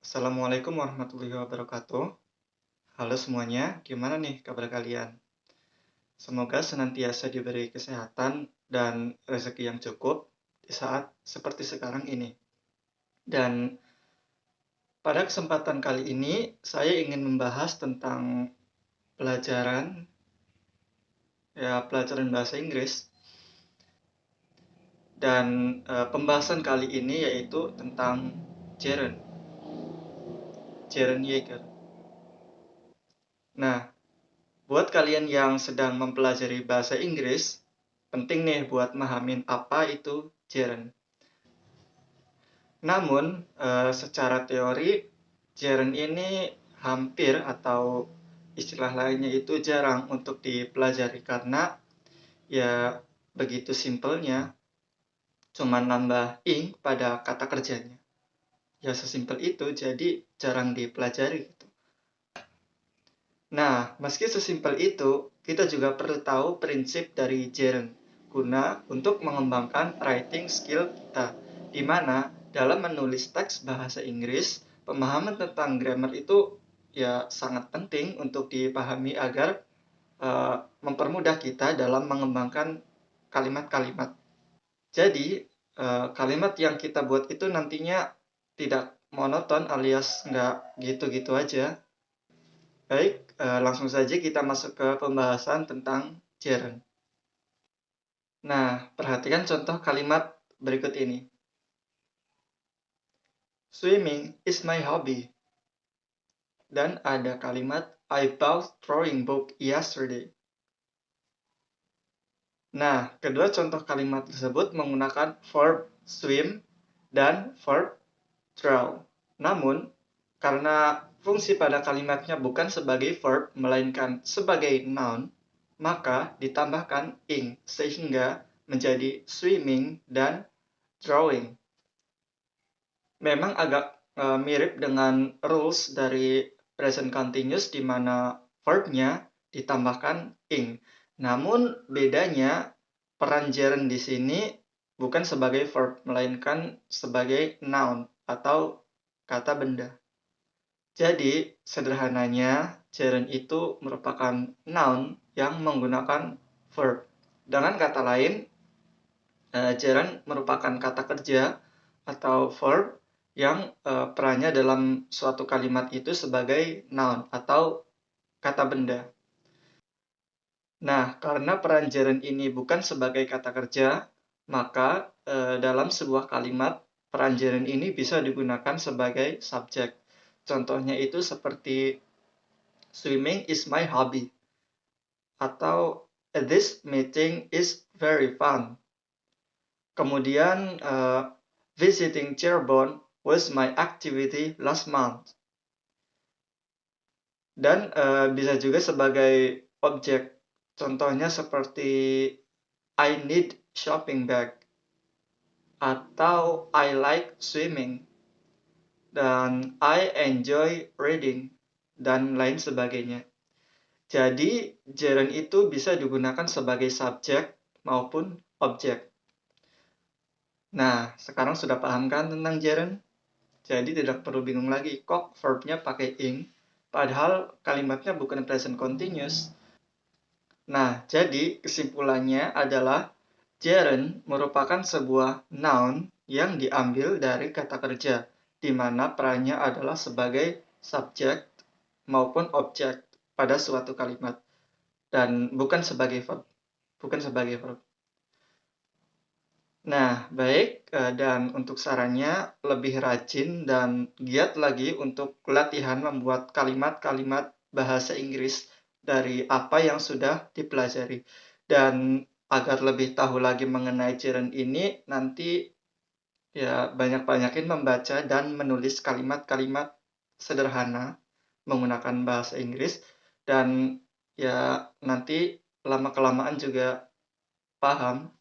Assalamualaikum warahmatullahi wabarakatuh. Halo semuanya, gimana nih kabar kalian? Semoga senantiasa diberi kesehatan dan rezeki yang cukup di saat seperti sekarang ini. Dan pada kesempatan kali ini, saya ingin membahas tentang pelajaran pelajaran bahasa Inggris. Dan pembahasan kali ini yaitu tentang Jaren, Jaren Yeager. Nah, buat kalian yang sedang mempelajari bahasa Inggris, penting nih buat mahamin apa itu gerund. Namun, secara teori, gerund ini hampir atau istilah lainnya itu jarang untuk dipelajari karena ya begitu simpelnya, cuma nambah ing pada kata kerjanya. Ya sesimpel itu, jadi jarang dipelajari gitu. Nah, meski sesimpel itu, kita juga perlu tahu prinsip dari gerund guna untuk mengembangkan writing skill kita, di mana dalam menulis teks bahasa Inggris, pemahaman tentang grammar itu ya sangat penting untuk dipahami agar mempermudah kita dalam mengembangkan kalimat-kalimat. Jadi, kalimat yang kita buat itu nantinya tidak monoton alias nggak gitu-gitu aja. Baik, langsung saja kita masuk ke pembahasan tentang gerund. Nah, perhatikan contoh kalimat berikut ini. Swimming is my hobby. Dan ada kalimat I bought drawing book yesterday. Nah, kedua contoh kalimat tersebut menggunakan verb swim dan verb draw. Namun, karena fungsi pada kalimatnya bukan sebagai verb, melainkan sebagai noun, maka ditambahkan ing sehingga menjadi swimming dan drawing. Memang agak mirip dengan rules dari present continuous di mana verbnya ditambahkan ing. Namun bedanya peran gerund di sini bukan sebagai verb melainkan sebagai noun atau kata benda. Jadi, sederhananya, gerund itu merupakan noun yang menggunakan verb. Dengan kata lain, gerund merupakan kata kerja atau verb yang perannya dalam suatu kalimat itu sebagai noun atau kata benda. Nah, karena peran gerund ini bukan sebagai kata kerja, maka dalam sebuah kalimat, peran gerund ini bisa digunakan sebagai subjek. Contohnya itu seperti swimming is my hobby. Atau this meeting is very fun. Kemudian visiting Cirebon was my activity last month. Dan bisa juga sebagai objek. Contohnya seperti I need shopping bag. Atau I like swimming. Dan I enjoy reading. Dan lain sebagainya. Jadi, gerund itu bisa digunakan sebagai subjek maupun objek. Nah, sekarang sudah paham kan tentang gerund? Jadi tidak perlu bingung lagi, kok verbnya pakai ing, padahal kalimatnya bukan present continuous. Nah, jadi kesimpulannya adalah gerund merupakan sebuah noun yang diambil dari kata kerja, di mana perannya adalah sebagai subjek maupun objek pada suatu kalimat, dan bukan sebagai verb. Bukan sebagai verb. Nah, baik, dan untuk sarannya lebih rajin dan giat lagi untuk latihan membuat kalimat-kalimat bahasa Inggris dari apa yang sudah dipelajari. Dan agar lebih tahu lagi mengenai gerund ini, nanti ya banyak-banyakin membaca dan menulis kalimat-kalimat sederhana menggunakan bahasa Inggris. Dan ya nanti lama-kelamaan juga paham.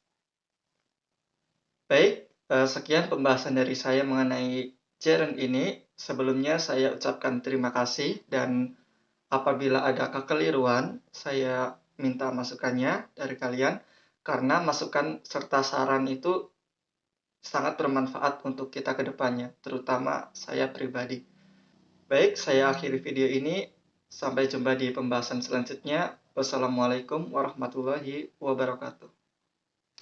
Baik, sekian pembahasan dari saya mengenai gerund ini. Sebelumnya saya ucapkan terima kasih dan apabila ada kekeliruan, saya minta masukannya dari kalian karena masukan serta saran itu sangat bermanfaat untuk kita ke depannya, terutama saya pribadi. Baik, saya akhiri video ini. Sampai jumpa di pembahasan selanjutnya. Wassalamualaikum warahmatullahi wabarakatuh.